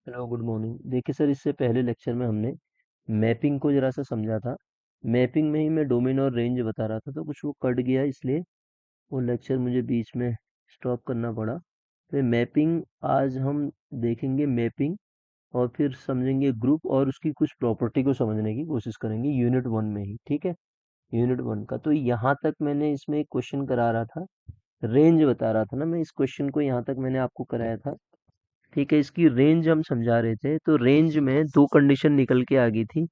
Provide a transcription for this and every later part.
Hello, good morning. देखिए sir, इससे पहले लेक्चर में हमने मैपिंग को जरा सा समझा था। मैपिंग में ही मैं डोमेन और रेंज बता रहा था, तो कुछ वो कट गया, इसलिए वो लेक्चर मुझे बीच में स्टॉप करना पड़ा। तो मैपिंग आज हम देखेंगे, मैपिंग, और फिर समझेंगे ग्रुप और उसकी कुछ प्रॉपर्टी को समझने की कोशिश करेंगे यूनिट वन में ही। ठीक है, यूनिट वन का तो यहाँ तक मैंने इसमें एक क्वेश्चन करा रहा था, रेंज बता रहा था ना मैं। इस क्वेश्चन को यहाँ तक मैंने आपको कराया था। ठीक है, इसकी रेंज हम समझा रहे थे, तो रेंज में दो कंडीशन निकल के आ गई थी।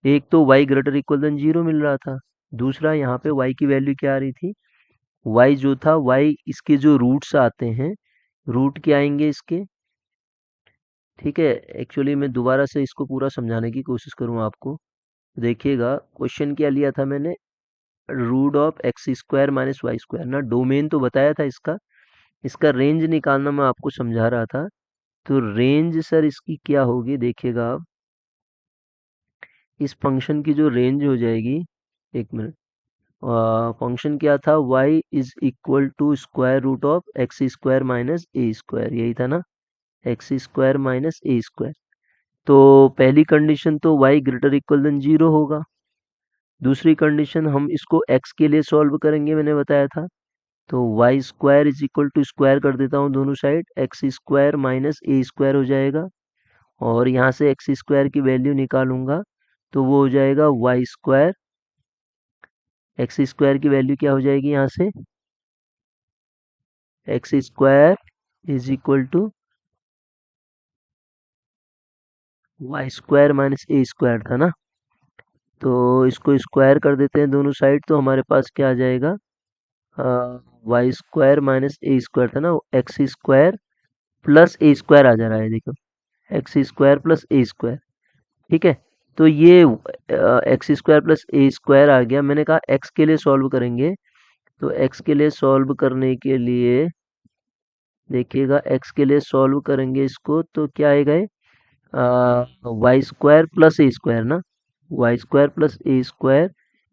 एक तो y greater equal than zero मिल रहा था, दूसरा यहाँ पे y की वैल्यू क्या आ रही थी, y जो था, y इसके जो रूट्स आते हैं, रूट क्या आएंगे इसके। ठीक है, एक्चुअली मैं दोबारा से इसको पूरा समझाने की कोशिश करूँ आपको। देखिएगा, क्वेश्चन क्या लिया था मैंने, root of X square minus Y square ना, डोमेन तो बताया था इसका। इसका रेंज निकालना मैं आपको समझा रहा था। तो रेंज सर इसकी क्या होगी, देखिएगा आप। इस फंक्शन की जो रेंज हो जाएगी, एक मिनट, फंक्शन क्या था, y is equal to square root of X square minus A square, यही था ना, एक्स स्क्वायर माइनस ए स्क्वायर। तो पहली कंडीशन तो y greater equal than zero होगा। दूसरी कंडीशन हम इसको x के लिए सॉल्व करेंगे, मैंने बताया था। तो Y square is equal to, square कर देता हूँ दोनों साइड, एक्स स्क्वायर माइनस ए स्क्वायर हो जाएगा। और यहाँ से एक्स स्क्वायर की वैल्यू निकालूंगा, तो वो हो जाएगा वाई स्क्वायर। एक्स स्क्वायर की वैल्यू क्या हो जाएगी यहाँ से, X square is equal to Y square minus A square था ना। तो इसको स्क्वायर कर देते हैं दोनों साइड, तो हमारे पास क्या आ जाएगा, वाई स्क्वायर माइनस ए स्क्वायर था ना, X square plus A square आ जा रहा है, देखो, x square plus A square. ठीक है, तो ये x square plus A square आ गया। मैंने कहा एक्स के लिए सॉल्व करेंगे, तो एक्स के लिए सॉल्व करने के लिए देखिएगा, एक्स के लिए सॉल्व करेंगे इसको, तो क्या आएगा, Y square plus A square ना, Y square plus A square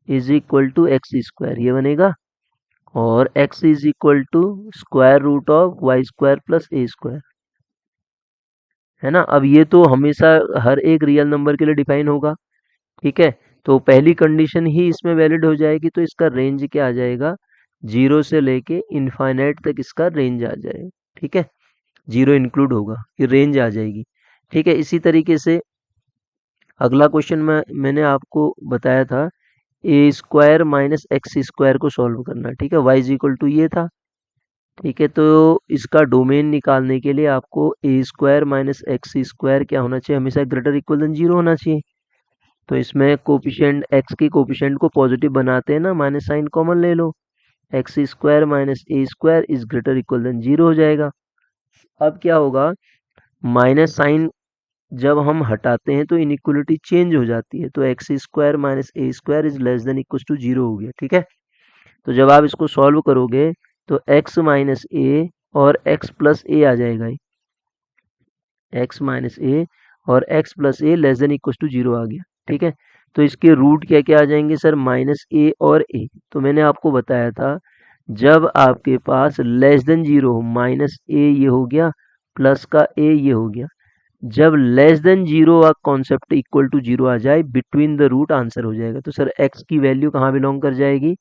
is equal to X square, ये बनेगा। और X is equal to square root of Y square plus A square, है ना। अब ये तो हमेशा हर एक रियल नंबर के लिए डिफाइन होगा। ठीक है, तो पहली कंडीशन ही इसमें वैलिड हो जाएगी, तो इसका रेंज क्या आ जाएगा, जीरो से लेके इनफाइनाइट तक इसका रेंज आ जाएगा। ठीक है, जीरो इंक्लूड होगा, ये रेंज आ जाएगी। ठीक है, इसी तरीके से अगला क्वेश्चन में मैंने आपको बताया था, ए स्क्वायर माइनस एक्स स्क्वायर को सॉल्व करना। ठीक है, वाई इज इक्वल टू ये था। ठीक है, तो इसका डोमेन निकालने के लिए आपको ए स्क्वायर माइनस एक्स स्क्वायर क्या होना चाहिए, हमेशा ग्रेटर इक्वल देन जीरो होना चाहिए। तो इसमें कोफिशिएंट, एक्स के कोफिशिएंट को पॉजिटिव बनाते हैं ना, माइनस साइन कॉमन ले लो, x square minus A square is greater equal than zero हो जाएगा। अब क्या होगा, माइनस साइन जब हम हटाते हैं तो इनइक्वलिटी चेंज हो जाती है, तो X square minus A square is less than equal to zero हो गया। ठीक है, तो जब आप इसको सॉल्व करोगे, तो एक्स माइनस ए और एक्स प्लस ए आ जाएगा, एक्स माइनस ए और x plus a less than equal to zero आ गया। ठीक है, तो इसके रूट क्या क्या आ जाएंगे सर, माइनस ए और ए। तो मैंने आपको बताया था, जब आपके पास लेस देन जीरो हो, माइनस ए ये हो गया, प्लस का ए ये हो गया। जब लेस देन जीरो का कॉन्सेप्ट इक्वल टू जीरो आ जाए, बिटवीन द रूट आंसर हो जाएगा। तो सर एक्स की वैल्यू कहाँ बिलोंग कर जाएगी,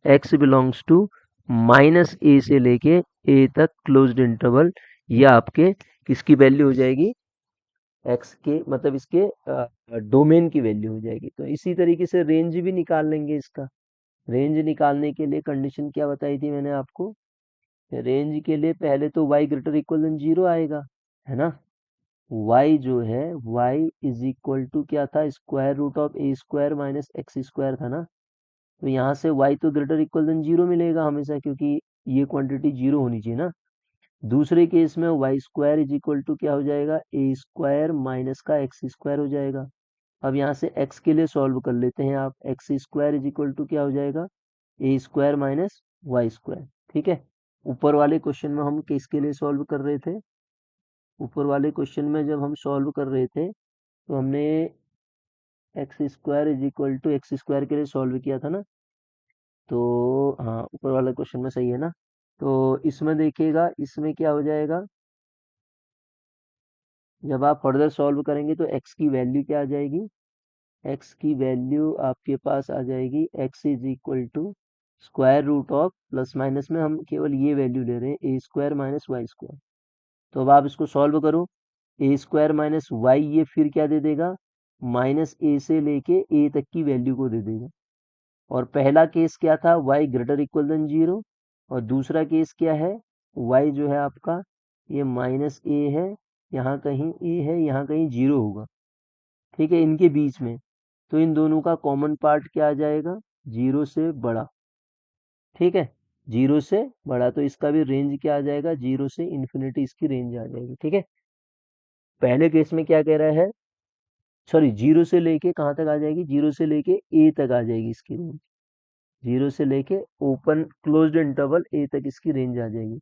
एक्स बिलोंग्स टू माइनस ए से लेके ए तक क्लोज्ड इंटरवल, ये आपके किसकी वैल्यू हो जाएगी, एक्स के, मतलब इसके डोमेन की वैल्यू हो जाएगी। तो इसी तरीके से रेंज भी निकाल लेंगे इसका। रेंज निकालने के लिए कंडीशन क्या बताई थी मैंने आपको, रेंज के लिए पहले तो y greater equal than zero आएगा, है ना। y जो है, y इज इक्वल टू क्या था, square root of A square minus X square था ना। तो यहाँ से y तो ग्रेटर इक्वल देन जीरो मिलेगा हमेशा, क्योंकि ये क्वांटिटी जीरो होनी चाहिए ना। दूसरे केस में Y square is equal to क्या हो जाएगा, ए स्क्वायर माइनस का एक्स स्क्वायर हो जाएगा। अब यहाँ से x के लिए सॉल्व कर लेते हैं आप, X square is equal to क्या हो जाएगा, A square minus Y square. ठीक है, ऊपर वाले क्वेश्चन में हम किसके लिए सॉल्व कर रहे थे, ऊपर वाले क्वेश्चन में जब हम सॉल्व कर रहे थे, तो हमने X square is equal to X square के लिए सॉल्व किया था ना। तो हाँ, ऊपर वाला क्वेश्चन में सही है ना। तो इसमें देखिएगा, इसमें क्या हो जाएगा, जब आप फर्दर सॉल्व करेंगे तो x की वैल्यू क्या आ जाएगी, x की वैल्यू आपके पास आ जाएगी x is equal to square root of, plus minus में हम केवल ये वैल्यू ले रहे हैं, A square minus Y square. तो अब आप इसको सॉल्व करो, ए स्क्वायर माइनस वाई ये फिर क्या दे देगा, माइनस ए से लेके ए तक की वैल्यू को दे देगा। और पहला केस क्या था, y ग्रेटर इक्वल देन 0, और दूसरा केस क्या है, y जो है आपका ये माइनस ए है, यहाँ कहीं ए है, यहाँ कहीं 0 होगा, ठीक है, इनके बीच में। तो इन दोनों का कॉमन पार्ट क्या आ जाएगा, 0 से बड़ा, ठीक है, 0 से बड़ा। तो इसका भी रेंज क्या आ जाएगा, 0 से इन्फिनिटी इसकी रेंज आ जाएगी, ठीक है। पहले केस में क्या कह रहा है, सॉरी 0 से लेके कहाँ तक आ जाएगी, 0 से लेके ए तक आ जाएगी इसकी रेंज, 0 से लेके ओपन क्लोज्ड इंटरवल ए तक इसकी रेंज आ जाएगी।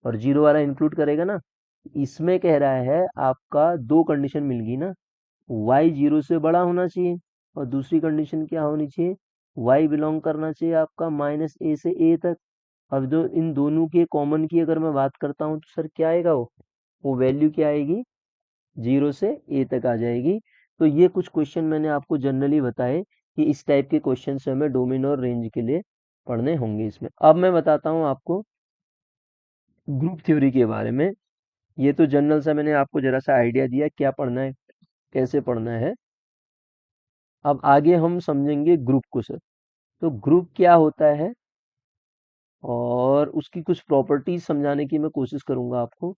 और 0 वाला इंक्लूड करेगा ना, इसमें कह रहा है आपका दो कंडीशन मिल गई ना, y 0 से बड़ा होना चाहिए, और दूसरी कंडीशन क्या होनी चाहिए, y बिलोंग करना चाहिए आपका माइनस ए से ए तक। अब जो इन दोनों के कॉमन की अगर मैं बात करता हूँ तो सर क्या आएगा, वो वैल्यू क्या आएगी, 0 से ए तक आ जाएगी। तो ये कुछ क्वेश्चन मैंने आपको जनरली बताए कि इस टाइप के क्वेश्चन से हमें डोमेन और रेंज के लिए पढ़ने होंगे इसमें। अब मैं बताता हूँ आपको ग्रुप थ्योरी के बारे में। ये तो जनरल सा मैंने आपको जरा सा आइडिया दिया क्या पढ़ना है, कैसे पढ़ना है। अब आगे हम समझेंगे ग्रुप को सर। तो ग्रुप क्या होता है और उसकी कुछ प्रॉपर्टीज समझाने की मैं कोशिश करूंगा आपको।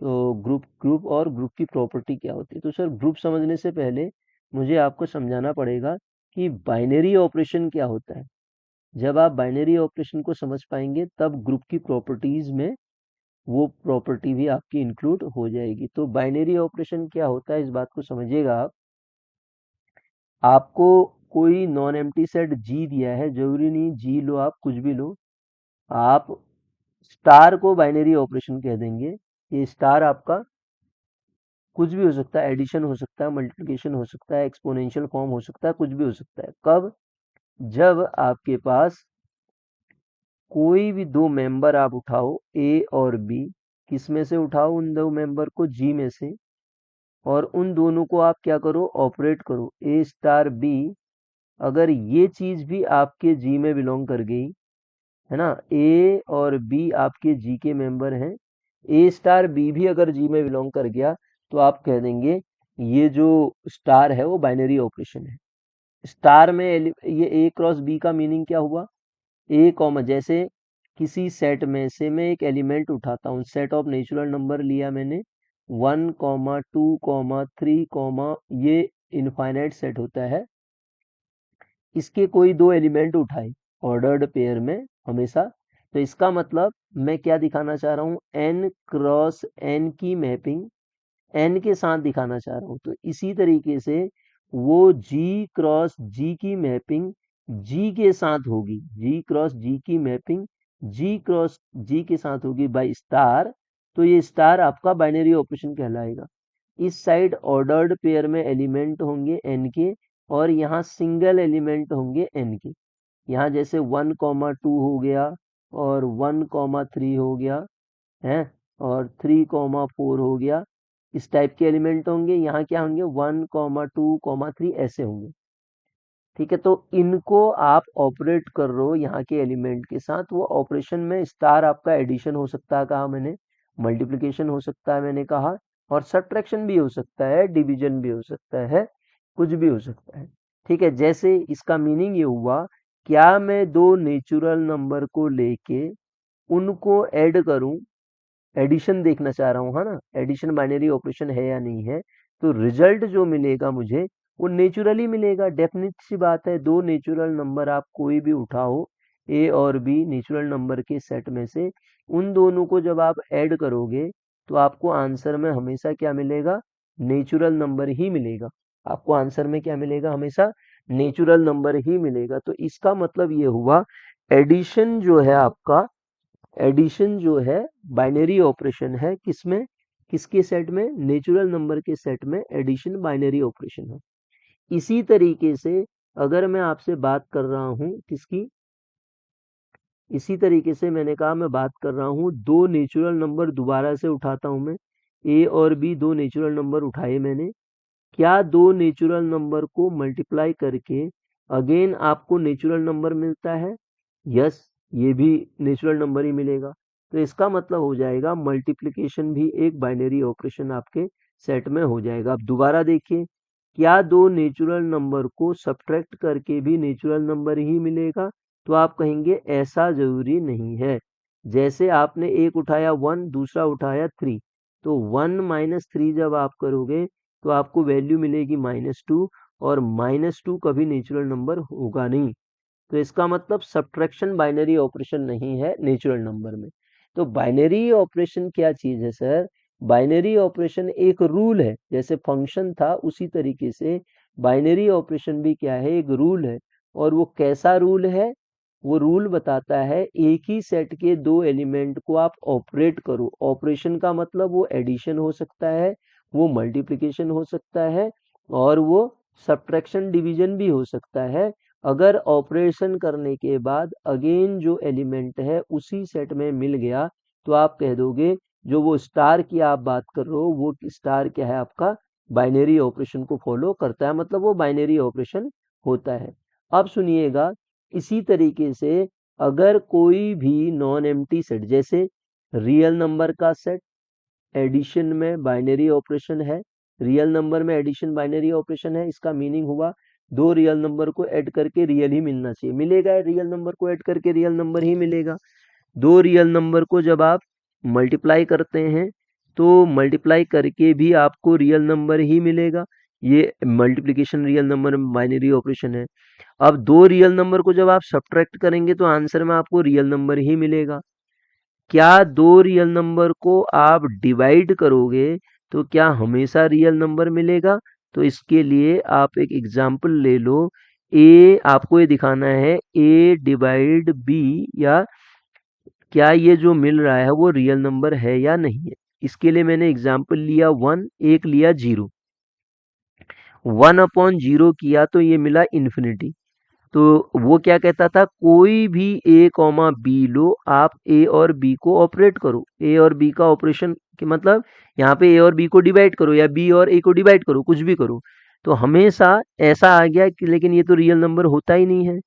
तो ग्रुप ग्रुप और ग्रुप की प्रॉपर्टी क्या होती है। तो सर ग्रुप समझने से पहले मुझे आपको समझाना पड़ेगा कि बाइनरी ऑपरेशन क्या होता है। जब आप बाइनरी ऑपरेशन को समझ पाएंगे तब ग्रुप की प्रॉपर्टीज में वो प्रॉपर्टी भी आपकी इंक्लूड हो जाएगी। तो बाइनरी ऑपरेशन क्या होता है इस बात को समझिएगा आप। आपको कोई नॉन एम्प्टी सेट जी दिया है, जरूरी नहीं जी लो, आप कुछ भी लो, आप स्टार को बाइनरी ऑपरेशन कह देंगे। ये स्टार आपका कुछ भी हो सकता है, एडिशन हो सकता है, मल्टीप्लिकेशन हो सकता है, एक्सपोनेंशियल फॉर्म हो सकता है, कुछ भी हो सकता है। कब, जब आपके पास कोई भी दो मेंबर आप उठाओ ए और बी, किस में से उठाओ, उन दो मेंबर को जी में से, और उन दोनों को आप क्या करो, ऑपरेट करो, ए स्टार बी। अगर ये चीज भी आपके जी में बिलोंग कर गई, है ना, ए और बी आपके जी के मेंबर हैं, ए स्टार बी भी अगर जी में बिलोंग कर गया, तो आप कह देंगे ये जो स्टार है वो बाइनरी ऑपरेशन है। स्टार में ये ए क्रॉस बी का मीनिंग क्या हुआ, ए कॉमा, जैसे किसी सेट में से मैं एक एलिमेंट उठाता हूँ, सेट ऑफ नेचुरल नंबर लिया मैंने, 1, 2, 3, ये इनफाइनाइट सेट होता है, इसके कोई दो एलिमेंट उठाए ऑर्डर्ड पेयर में हमेशा। तो इसका मतलब मैं क्या दिखाना चाह रहा हूँ, एन क्रॉस एन की मैपिंग एन के साथ दिखाना चाह रहा हूँ। तो इसी तरीके से वो जी क्रॉस जी की मैपिंग जी के साथ होगी, जी क्रॉस जी की मैपिंग जी क्रॉस जी के साथ होगी बाय स्टार। तो ये स्टार आपका बाइनरी ऑपरेशन कहलाएगा। इस साइड ऑर्डर्ड पेयर में एलिमेंट होंगे एन के, और यहाँ सिंगल एलिमेंट होंगे एन के। यहाँ जैसे 1, 2 हो गया, और 1, 3 हो गया है, और 3, 4 हो गया, इस टाइप के एलिमेंट होंगे। यहाँ क्या होंगे, 1, 2, 3 ऐसे होंगे, ठीक है। तो इनको आप ऑपरेट कर रहे हो यहाँ के एलिमेंट के साथ। वो ऑपरेशन में स्टार आपका एडिशन हो सकता है, कहा मैंने, मल्टीप्लिकेशन हो सकता है मैंने कहा, और सब्ट्रैक्शन भी हो सकता है, डिवीजन भी हो सकता है, कुछ भी हो सकता है, ठीक है। जैसे इसका मीनिंग ये हुआ, क्या मैं दो नेचुरल नंबर को लेके उनको ऐड करूं, एडिशन देखना चाह रहा हूँ, है ना, एडिशन बाइनरी ऑपरेशन है या नहीं है, तो रिजल्ट जो मिलेगा मुझे वो नेचुरली मिलेगा। डेफिनेट सी बात है, दो नेचुरल नंबर आप कोई भी उठाओ, ए और बी नेचुरल नंबर के सेट में से, उन दोनों को जब आप ऐड करोगे तो आपको आंसर में हमेशा क्या मिलेगा, नेचुरल नंबर ही मिलेगा। आपको आंसर में क्या मिलेगा, हमेशा नेचुरल नंबर ही मिलेगा। तो इसका मतलब ये हुआ, एडिशन जो है आपका, एडिशन जो है बाइनरी ऑपरेशन है, किसमें, किसके सेट में, नेचुरल नंबर के सेट में एडिशन बाइनरी ऑपरेशन है। इसी तरीके से अगर मैं आपसे बात कर रहा हूं किसकी, इसी तरीके से मैंने कहा मैं बात कर रहा हूं दो नेचुरल नंबर दोबारा से उठाता हूं मैं, ए और बी दो नेचुरल नंबर उठाए मैंने, क्या दो नेचुरल नंबर को मल्टीप्लाई करके अगेन आपको नेचुरल नंबर मिलता है? यस, ये भी नेचुरल नंबर ही मिलेगा। तो इसका मतलब हो जाएगा मल्टीप्लिकेशन भी एक बाइनरी ऑपरेशन आपके सेट में हो जाएगा। अब दोबारा देखिए, क्या दो नेचुरल नंबर को सब्ट्रैक्ट करके भी नेचुरल नंबर ही मिलेगा? तो आप कहेंगे ऐसा जरूरी नहीं है। जैसे आपने एक उठाया 1, दूसरा उठाया 3, तो 1 माइनस 3 जब आप करोगे तो आपको वैल्यू मिलेगी -2, और -2 कभी नेचुरल नंबर होगा नहीं। तो इसका मतलब सब्ट्रैक्शन बाइनरी ऑपरेशन नहीं है नेचुरल नंबर में। तो बाइनरी ऑपरेशन क्या चीज है सर? बाइनरी ऑपरेशन एक रूल है, जैसे फंक्शन था उसी तरीके से बाइनरी ऑपरेशन भी क्या है, एक रूल है। और वो कैसा रूल है? वो रूल बताता है एक ही सेट के दो एलिमेंट को आप ऑपरेट करो। ऑपरेशन का मतलब वो एडिशन हो सकता है, वो मल्टीप्लिकेशन हो सकता है, और वो सब्ट्रैक्शन डिवीजन भी हो सकता है। अगर ऑपरेशन करने के बाद अगेन जो एलिमेंट है उसी सेट में मिल गया, तो आप कह दोगे जो वो स्टार की आप बात कर रहे हो वो स्टार क्या है, आपका बाइनरी ऑपरेशन को फॉलो करता है, मतलब वो बाइनरी ऑपरेशन होता है। अब सुनिएगा, इसी तरीके से अगर कोई भी नॉन एम्प्टी सेट, जैसे रियल नंबर का सेट एडिशन में बाइनरी ऑपरेशन है, रियल नंबर में एडिशन बाइनरी ऑपरेशन है, इसका मीनिंग हुआ दो रियल नंबर को ऐड करके रियल ही मिलना चाहिए, मिलेगा, रियल नंबर को ऐड करके रियल नंबर ही मिलेगा। दो रियल नंबर को जब आप मल्टीप्लाई करते हैं तो मल्टीप्लाई करके भी आपको रियल नंबर ही मिलेगा, ये मल्टीप्लिकेशन रियल नंबर में बाइनरी ऑपरेशन है। अब दो रियल नंबर को जब आप सब्ट्रैक्ट करेंगे तो आंसर में आपको रियल नंबर ही मिलेगा। क्या दो रियल नंबर को आप डिवाइड करोगे तो क्या हमेशा रियल नंबर मिलेगा? तो इसके लिए आप एक एग्जाम्पल ले लो, ए आपको ये दिखाना है ए डिवाइड बी, या क्या ये जो मिल रहा है वो रियल नंबर है या नहीं है। इसके लिए मैंने एग्जाम्पल लिया 1, एक लिया 0। 1/0 किया तो ये मिला इन्फिनिटी। तो वो क्या कहता था, कोई भी ए कॉमा बी लो, आप ए और बी को ऑपरेट करो, ए और बी का ऑपरेशन के मतलब यहाँ पे ए और बी को डिवाइड करो या बी और ए को डिवाइड करो, कुछ भी करो। तो हमेशा ऐसा आ गया कि लेकिन ये तो रियल नंबर होता ही नहीं है।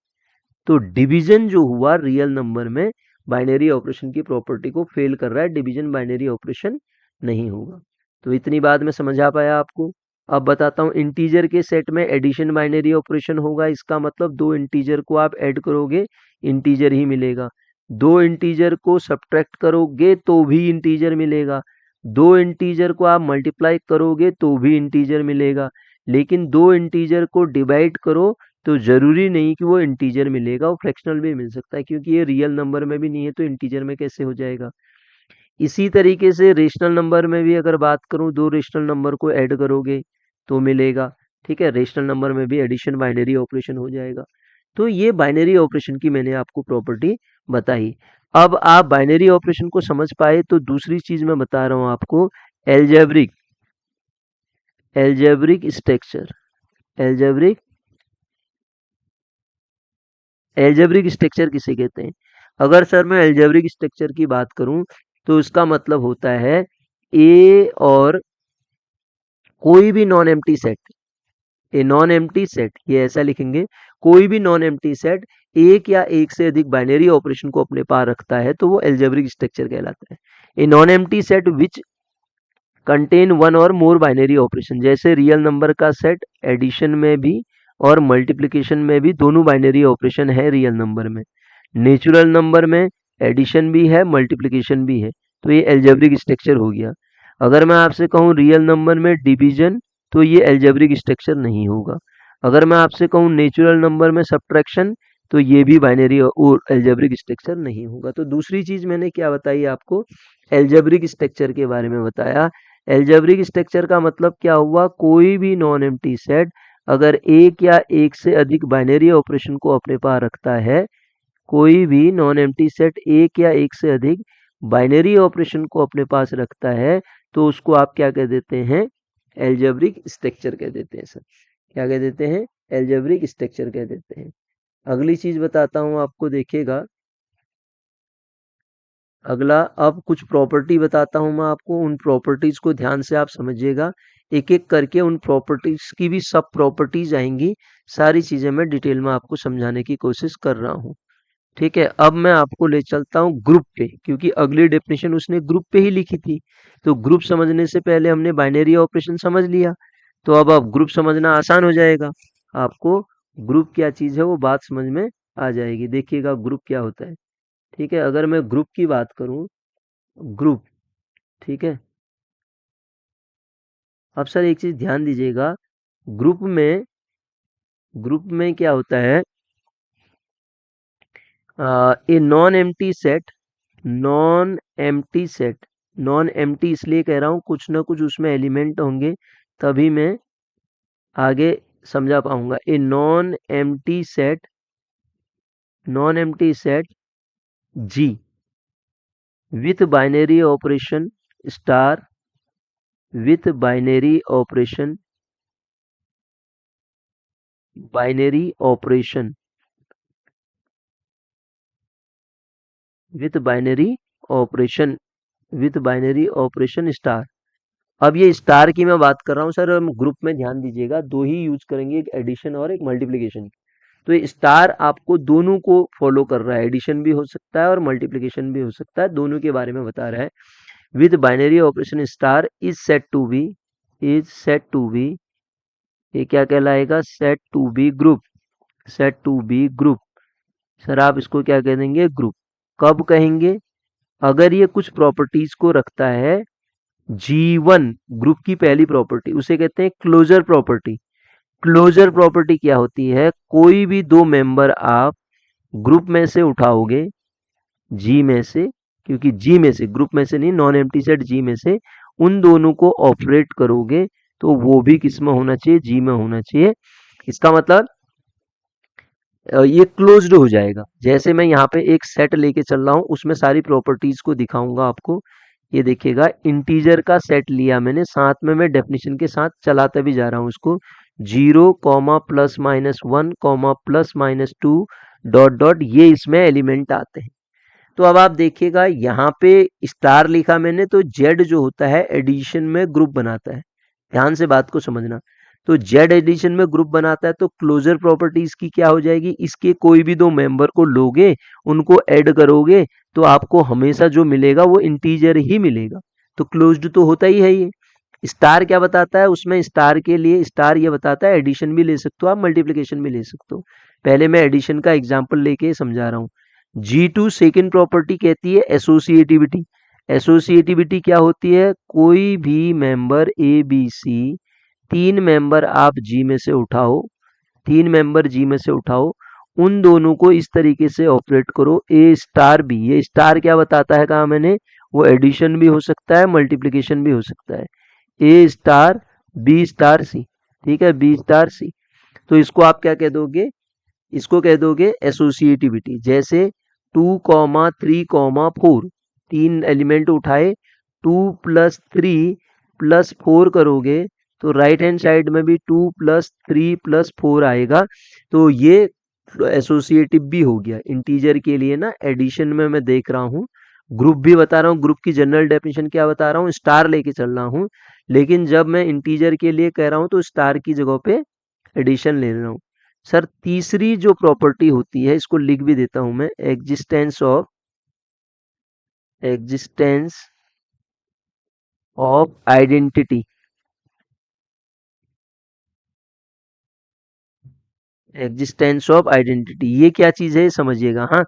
तो डिवीजन जो हुआ रियल नंबर में बाइनरी ऑपरेशन की प्रॉपर्टी को फेल कर रहा है, डिवीजन बाइनरी ऑपरेशन नहीं होगा। तो इतनी बात में समझ आ पाया आपको? अब बताता हूँ, इंटीजर के सेट में एडिशन बाइनरी ऑपरेशन होगा, इसका मतलब दो इंटीजर को आप ऐड करोगे इंटीजर ही मिलेगा, दो इंटीजर को सब्ट्रैक्ट करोगे तो भी इंटीजर मिलेगा, दो इंटीजर को आप मल्टीप्लाई करोगे तो भी इंटीजर मिलेगा, लेकिन दो इंटीजर को डिवाइड करो तो जरूरी नहीं कि वो इंटीजर मिलेगा, वो फ्रैक्शनल भी मिल सकता है, क्योंकि ये रियल नंबर में भी नहीं है तो इंटीजर में कैसे हो जाएगा। इसी तरीके से रेशनल नंबर में भी अगर बात करूं, दो रेशनल नंबर को ऐड करोगे तो मिलेगा। ठीक है, रेशनल नंबर में भी एडिशन बाइनरी ऑपरेशन हो जाएगा। तो ये बाइनरी ऑपरेशन की मैंने आपको प्रॉपर्टी बताई। अब आप बाइनरी ऑपरेशन को समझ पाए तो दूसरी चीज मैं बता रहा हूं आपको, algebraic algebraic structure. Algebraic algebraic structure किसे कहते हैं? अगर सर मैं एल्जेब्रिक स्ट्रक्चर की बात करूं तो उसका मतलब होता है ए और कोई भी नॉन एम्प्टी सेट, ए नॉन एम्प्टी सेट, ये ऐसा लिखेंगे, कोई भी नॉन एम्प्टी सेट एक या एक से अधिक बाइनरी ऑपरेशन को अपने पास रखता है तो वो एल्जेब्रिक स्ट्रक्चर कहलाता है। ए non empty set which contain one और मोर बाइनरी ऑपरेशन, जैसे रियल नंबर का सेट एडिशन में भी और मल्टीप्लिकेशन में भी दोनों बाइनरी ऑपरेशन है रियल नंबर में, नेचुरल नंबर में एडिशन भी है मल्टीप्लिकेशन भी है, तो ये एल्जेब्रिक स्ट्रक्चर हो गया। अगर मैं आपसे कहूँ रियल नंबर में डिवीजन, तो ये एल्जेब्रिक स्ट्रक्चर नहीं होगा। अगर मैं आपसे कहूँ नेचुरल नंबर में सब्ट्रैक्शन, तो ये भी बाइनरी और एल्जेब्रिक स्ट्रक्चर नहीं होगा। तो दूसरी चीज मैंने क्या बताई आपको, एल्जेब्रिक स्ट्रक्चर के बारे में बताया। एल्जेब्रिक स्ट्रक्चर का मतलब क्या हुआ, कोई भी नॉन एम्प्टी सेट अगर एक या एक से अधिक बाइनरी ऑपरेशन को अपने पास रखता है, कोई भी नॉन एम्प्टी सेट एक या एक से अधिक बाइनरी ऑपरेशन को अपने पास रखता है, तो उसको आप क्या कह देते हैं, एल्जेब्रिक स्ट्रक्चर कह देते हैं सर। क्या कह देते हैं? एल्जेब्रिक स्ट्रक्चर कह देते हैं। अगली चीज बताता हूं आपको, देखिएगा, अगला अब कुछ प्रॉपर्टी बताता हूं मैं आपको, उन प्रॉपर्टीज को ध्यान से आप समझिएगा। एक एक करके उन प्रॉपर्टीज की भी सब प्रॉपर्टीज आएंगी, सारी चीजें मैं डिटेल में आपको समझाने की कोशिश कर रहा हूँ। ठीक है, अब मैं आपको ले चलता हूँ ग्रुप पे, क्योंकि अगली डेफिनेशन उसने ग्रुप पे ही लिखी थी। तो ग्रुप समझने से पहले हमने बाइनरी ऑपरेशन समझ लिया, तो अब ग्रुप समझना आसान हो जाएगा। आपको ग्रुप क्या चीज है वो बात समझ में आ जाएगी। देखिएगा ग्रुप क्या होता है। ठीक है, अगर मैं ग्रुप की बात करूं, ग्रुप, ठीक है। अब सर एक चीज ध्यान दीजिएगा, ग्रुप में क्या होता है, ए non empty set, non empty set, non empty इसलिए कह रहा हूं कुछ ना कुछ उसमें एलिमेंट होंगे, तभी मैं आगे समझा पाऊंगा। A non empty set G with binary operation star, with binary operation with binary operation with binary operation star. अब ये स्टार की मैं बात कर रहा हूँ सर, हम ग्रुप में ध्यान दीजिएगा दो ही यूज करेंगे, एक एडिशन और एक मल्टीप्लिकेशन। तो ये स्टार आपको दोनों को फॉलो कर रहा है, एडिशन भी हो सकता है और मल्टीप्लिकेशन भी हो सकता है, दोनों के बारे में बता रहा है। With binary operation star is set to be ये क्या कहलाएगा, set to be group. Sir आप इसको क्या कह देंगे, ग्रुप। कब कहेंगे, अगर ये कुछ प्रॉपर्टीज को रखता है। G1 ग्रुप की पहली प्रॉपर्टी, उसे कहते हैं क्लोजर प्रॉपर्टी। क्लोजर प्रॉपर्टी क्या होती है, कोई भी दो मेंबर आप ग्रुप में से उठाओगे, जी में से, क्योंकि जी में से, ग्रुप में से नहीं, नॉन एम्प्टी सेट जी में से उन दोनों को ऑपरेट करोगे तो वो भी किस में होना चाहिए, जी में होना चाहिए। इसका मतलब ये क्लोज्ड हो जाएगा। जैसे मैं यहाँ पे एक सेट लेके चल रहा हूँ, उसमें सारी प्रॉपर्टीज को दिखाऊंगा आपको। ये देखिएगा, इंटीजर का सेट लिया मैंने, साथ में मैं डेफिनेशन के साथ चलाता भी जा रहा हूँ उसको। 0, +-1, +-2 डॉट डॉट, ये इसमें एलिमेंट आते हैं। तो अब आप देखिएगा यहाँ पे स्टार लिखा मैंने, तो जेड जो होता है एडिशन में ग्रुप बनाता है। ध्यान से बात को समझना। तो जेड एडिशन में ग्रुप बनाता है, तो क्लोजर प्रॉपर्टी इसकी क्या हो जाएगी, इसके कोई भी दो मेंबर को लोगे, उनको ऐड करोगे, तो आपको हमेशा जो मिलेगा वो इंटीजर ही मिलेगा। तो क्लोज्ड तो होता ही है ये। स्टार क्या बताता है उसमें, स्टार के लिए स्टार ये बताता है एडिशन भी ले सकते हो आप, मल्टीप्लिकेशन भी ले सकते हो। पहले मैं एडिशन का एग्जाम्पल लेके समझा रहा हूँ। G2 सेकेंड प्रॉपर्टी कहती है एसोसिएटिविटी। एसोसिएटिविटी क्या होती है, कोई भी मेंबर ए बी सी, तीन मेंबर आप जी में से उठाओ, तीन मेंबर जी में से उठाओ, उन दोनों को इस तरीके से ऑपरेट करो, ए स्टार बी। ये स्टार क्या बताता है, कहा मैंने, वो एडिशन भी हो सकता है, मल्टीप्लिकेशन भी हो सकता है। ए स्टार बी स्टार सी, ठीक है, बी स्टार सी। तो इसको आप क्या कह दोगे, इसको कह दोगे एसोसिएटिविटी। जैसे 2, 3, 4, तीन एलिमेंट उठाए, 2 + 3 + 4 करोगे, तो राइट हैंड साइड में भी 2 + 3 + 4 आएगा। तो ये एसोसिएटिव भी हो गया इंटीजर के लिए ना। एडिशन में मैं देख रहा हूँ, ग्रुप भी बता रहा हूँ, ग्रुप की जनरल डेफिनेशन क्या बता रहा हूँ, स्टार लेके चल रहा हूँ। लेकिन जब मैं इंटीजर के लिए कह रहा हूँ तो स्टार की जगह पे एडिशन ले रहा हूँ। सर तीसरी जो प्रॉपर्टी होती है, इसको लिख भी देता हूं मैं, existence of identity. Existence of identity ये क्या चीज है समझिएगा। हाँ,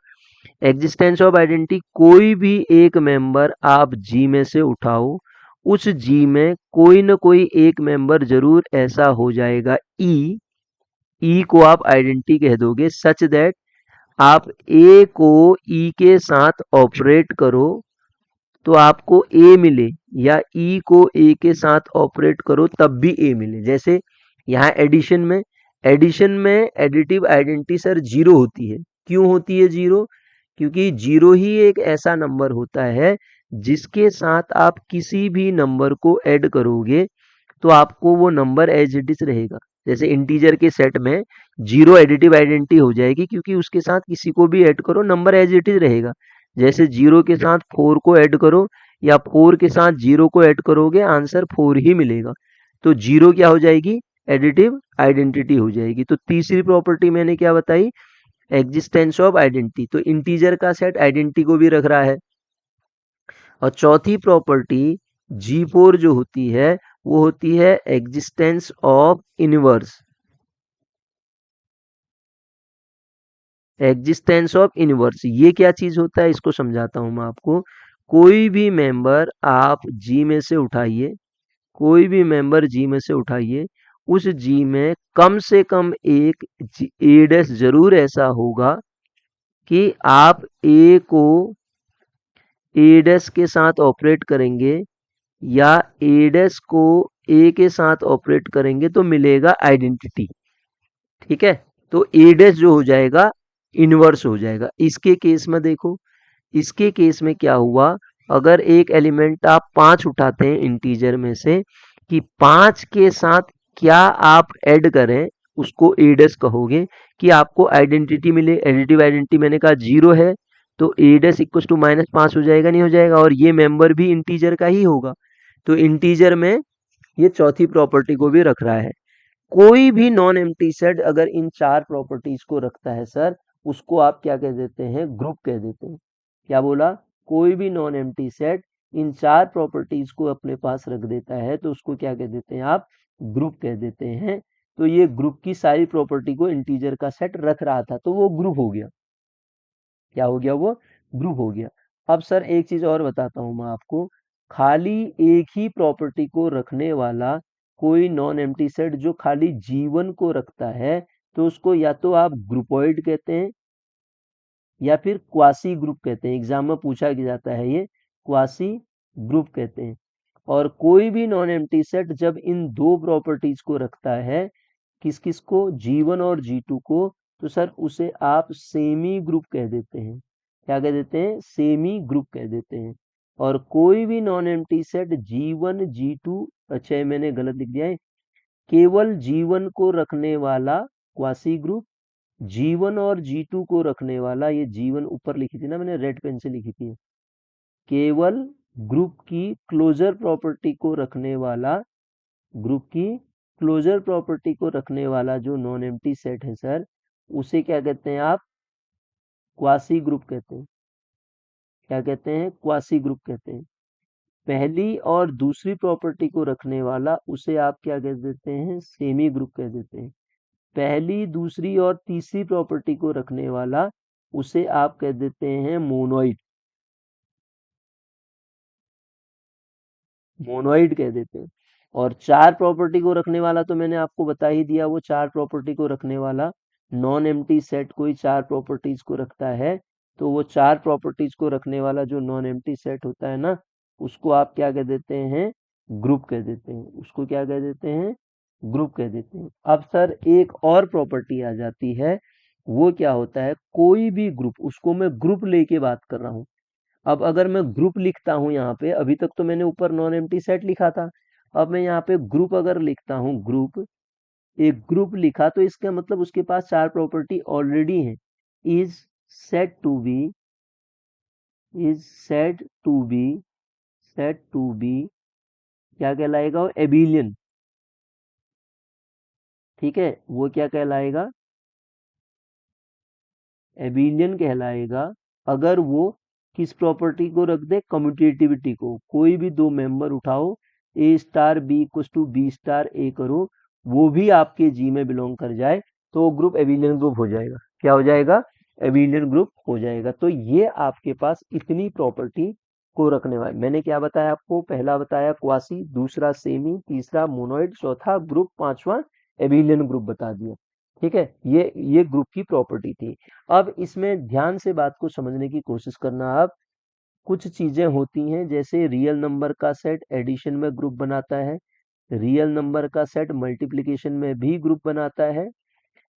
एग्जिस्टेंस ऑफ आइडेंटिटी, कोई भी एक मेंबर आप जी में से उठाओ, उस जी में कोई ना कोई एक मेंबर जरूर ऐसा हो जाएगा, ई को आप आइडेंटिटी कह दोगे, सच दैट आप ए को ई के साथ ऑपरेट करो तो आपको ए मिले, या ई को ए के साथ ऑपरेट करो तब भी ए मिले। जैसे यहाँ एडिशन में एडिटिव आइडेंटिटी सर जीरो होती है। क्यों होती है जीरो, क्योंकि जीरो ही एक ऐसा नंबर होता है जिसके साथ आप किसी भी नंबर को ऐड करोगे तो आपको वो नंबर एज इट इज रहेगा। जैसे इंटीजर के सेट में जीरो एडिटिव आइडेंटिटी हो जाएगी, क्योंकि उसके साथ किसी को भी ऐड करो नंबर एज इट इज रहेगा। जैसे 0 के साथ 4 को ऐड करो या 4 के साथ 0 को ऐड करोगे आंसर 4 ही मिलेगा। तो 0 क्या हो जाएगी, एडिटिव आइडेंटिटी हो जाएगी। तो तीसरी प्रॉपर्टी मैंने क्या बताई, एग्जिस्टेंस ऑफ आइडेंटिटी। तो इंटीजर का सेट आइडेंटिटी को भी रख रहा है। और चौथी प्रॉपर्टी G4 जो होती है वो होती है existence of inverse. Existence of inverse ये क्या चीज होता है, इसको समझाता हूं मैं आपको। कोई भी मेंबर आप जी में से उठाइए, कोई भी मेंबर जी में से उठाइए, उस जी में कम से कम एक ए डैश जरूर ऐसा होगा कि आप ए को ए डैश के साथ ऑपरेट करेंगे या ए डैश को ए के साथ ऑपरेट करेंगे तो मिलेगा आइडेंटिटी। ठीक है, तो ए डैश जो हो जाएगा इनवर्स हो जाएगा। इसके केस में देखो, इसके केस में क्या हुआ, अगर एक एलिमेंट आप 5 उठाते हैं इंटीजर में से, कि 5 के साथ क्या आप ऐड करें उसको ए डैश कहोगे कि आपको आइडेंटिटी मिले। एडिटिव आइडेंटिटी मैंने कहा 0 है, तो ए डैश इक्वल टू -5 हो जाएगा, नहीं हो जाएगा, और ये मेंबर भी इंटीजर का ही होगा। तो इंटीजर में ये चौथी प्रॉपर्टी को भी रख रहा है। कोई भी नॉन एम्प्टी सेट अगर इन 4 प्रॉपर्टीज को रखता है सर, उसको आप क्या कह देते हैं, ग्रुप कह देते हैं। क्या बोला, कोई भी नॉन एम्प्टी सेट इन 4 प्रॉपर्टीज को अपने पास रख देता है तो उसको क्या कह देते हैं आप, ग्रुप कह देते हैं। तो ये ग्रुप की सारी प्रॉपर्टी को इंटीजर का सेट रख रहा था तो वो ग्रुप हो गया। क्या हो गया, वो ग्रुप हो गया। अब सर एक चीज और बताता हूं मैं आपको, खाली एक ही प्रॉपर्टी को रखने वाला कोई नॉन एम्प्टी सेट जो खाली जीवन को रखता है तो उसको या तो आप ग्रुपॉइड कहते हैं या फिर क्वासी ग्रुप कहते हैं। एग्जाम में पूछा जाता है ये, क्वासी ग्रुप कहते हैं। और कोई भी नॉन एम्प्टी सेट जब इन दो प्रॉपर्टीज को रखता है, किस किस को, G1 और G2 को, तो सर उसे आप सेमी ग्रुप कह देते हैं। क्या कह देते हैं, सेमी ग्रुप कह देते हैं। और कोई भी non empty set G1 G2, अच्छा ये मैंने गलत लिख दिया है, केवल G1 को रखने वाला क्वासी ग्रुप, G1 और G2 को रखने वाला, ये G1 ऊपर लिखी थी ना मैंने, रेड पेन से लिखी थी, केवल ग्रुप की क्लोजर प्रॉपर्टी को रखने वाला, ग्रुप की क्लोजर प्रॉपर्टी को रखने वाला जो नॉन एम्प्टी सेट है सर, उसे क्या कहते हैं आप, क्वासी ग्रुप कहते हैं। क्या कहते हैं, क्वासी ग्रुप कहते हैं। पहली और दूसरी प्रॉपर्टी को रखने वाला उसे आप क्या कह देते हैं, सेमी ग्रुप कह देते हैं। पहली, दूसरी और तीसरी प्रॉपर्टी को रखने वाला उसे आप कह देते हैं मोनोइड, मोनोइड कह देते हैं। और 4 प्रॉपर्टी को रखने वाला तो मैंने आपको बता ही दिया, वो 4 प्रॉपर्टी को रखने वाला नॉन एम्प्टी सेट कोई 4 प्रॉपर्टीज को रखता है तो वो 4 प्रॉपर्टीज को रखने वाला जो नॉन एम्प्टी सेट होता है ना, उसको आप क्या कह देते हैं, ग्रुप कह देते हैं। उसको क्या कह देते हैं, ग्रुप कह देते हैं। अब सर एक और प्रॉपर्टी आ जाती है, वो क्या होता है, कोई भी ग्रुप, उसको मैं ग्रुप लेके बात कर रहा हूँ। अब अगर मैं ग्रुप लिखता हूं यहाँ पे, अभी तक तो मैंने ऊपर नॉन एम्प्टी सेट लिखा था, अब मैं यहाँ पे ग्रुप अगर लिखता हूँ, ग्रुप, एक ग्रुप लिखा तो इसका मतलब उसके पास 4 प्रॉपर्टी ऑलरेडी है। Is set to be, is set to be, set to be क्या कहलाएगा, वो एबिलियन। ठीक है, वो क्या कहलाएगा, एबिलियन कहलाएगा। अगर वो किस प्रॉपर्टी को रख दे, कम्यूटेटिविटी को, कोई भी दो मेंबर उठाओ, a star b equal to b star a करो, वो भी आपके जी में बिलोंग कर जाए तो वो ग्रुप एबिलियन ग्रुप हो जाएगा। क्या हो जाएगा, एबिलियन ग्रुप हो जाएगा। तो ये आपके पास इतनी प्रॉपर्टी को रखने वाले, मैंने क्या बताया आपको, पहला बताया क्वासी, दूसरा सेमी, तीसरा मोनोइड, चौथा ग्रुप, पांचवा एबिलियन ग्रुप बता दिया। ठीक है, ये ग्रुप की प्रॉपर्टी थी। अब इसमें ध्यान से बात को समझने की कोशिश करना। आप, कुछ चीजें होती हैं जैसे रियल नंबर का सेट एडिशन में ग्रुप बनाता है, रियल नंबर का सेट मल्टीप्लिकेशन में भी ग्रुप बनाता है,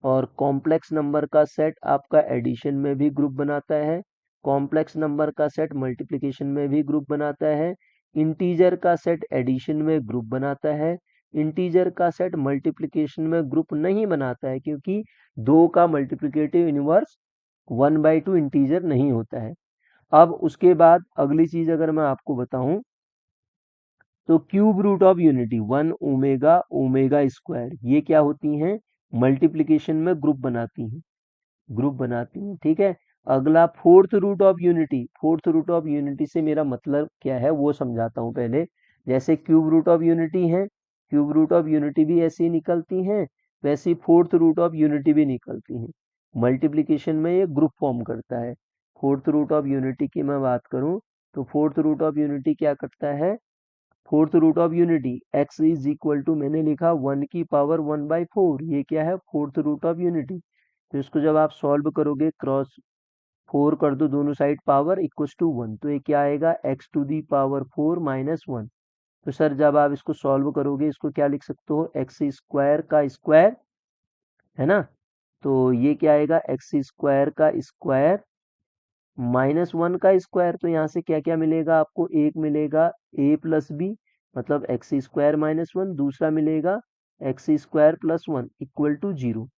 और कॉम्प्लेक्स नंबर का सेट आपका एडिशन में भी ग्रुप बनाता है, कॉम्प्लेक्स नंबर का सेट मल्टीप्लिकेशन में भी ग्रुप बनाता है, इंटीजर का सेट एडिशन में ग्रुप बनाता है, इंटीजर का सेट मल्टीप्लिकेशन में ग्रुप नहीं बनाता है क्योंकि 2 का मल्टीप्लिकेटिव इनवर्स 1/2 इंटीजर नहीं होता है। अब उसके बाद अगली चीज अगर मैं आपको बताऊं तो cube root of unity 1 omega square, ये क्या होती हैं, मल्टीप्लीकेशन में ग्रुप बनाती हैं, ठीक है। अगला fourth root of unity, fourth root of unity से मेरा मतलब क्या है वो समझाता हूँ पहले। जैसे क्यूब रूट ऑफ यूनिटी है, क्यूब रूट ऑफ यूनिटी भी ऐसे ही निकलती हैं, वैसे ही फोर्थ रूट ऑफ यूनिटी भी निकलती हैं। मल्टीप्लीकेशन में ये ग्रुप फॉर्म करता है। फोर्थ रूट ऑफ यूनिटी की मैं बात करूं तो फोर्थ रूट ऑफ यूनिटी क्या करता है, fourth root of unity x is equal to, मैंने लिखा 1 की पावर 1/4, ये क्या है, फोर्थ रूट ऑफ यूनिटी। तो इसको जब आप सॉल्व करोगे, क्रॉस 4 कर दो दोनों साइड, पावर इक्वल टू 1, तो ये क्या आएगा, x⁴ - 1। तो सर जब आप इसको सॉल्व करोगे, इसको क्या लिख सकते हो, एक्स स्क्वायर का स्क्वायर, है ना। तो ये क्या आएगा, x² का स्क्वायर -1 का स्क्वायर। तो यहाँ से क्या क्या मिलेगा आपको, एक मिलेगा a+b, मतलब x² - 1, दूसरा मिलेगा x² + 1 इक्वल टू 0।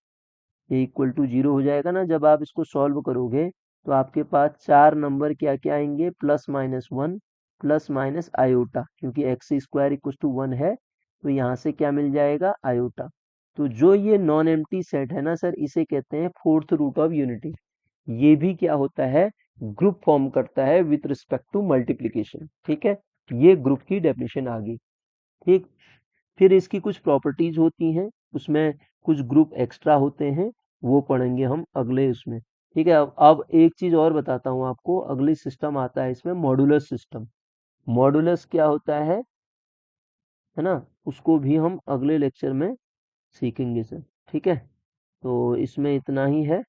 ये इक्वल टू 0 हो जाएगा ना जब आप इसको सॉल्व करोगे, तो आपके पास चार नंबर क्या क्या आएंगे, +-1 प्लस आयोटा, क्योंकि x² = 1 है, तो यहाँ से क्या मिल जाएगा, आयोटा। तो जो ये नॉन एम्प्टी सेट है ना सर, इसे कहते हैं फोर्थ रूट ऑफ यूनिटी। ये भी क्या होता है, ग्रुप फॉर्म करता है विथ रिस्पेक्ट टू मल्टीप्लीकेशन, ठीक है। ये ग्रुप की डेफिनेशन आ गई, ठीक। फिर इसकी कुछ प्रॉपर्टीज होती हैं, उसमें कुछ ग्रुप एक्स्ट्रा होते हैं, वो पढ़ेंगे हम अगले उसमें, ठीक है। अब एक चीज और बताता हूँ आपको, अगली सिस्टम आता है इसमें, मॉडुलस सिस्टम। मॉडुलस क्या होता है ना, उसको भी हम अगले लेक्चर में सीखेंगे सर, ठीक है। तो इसमें इतना ही है।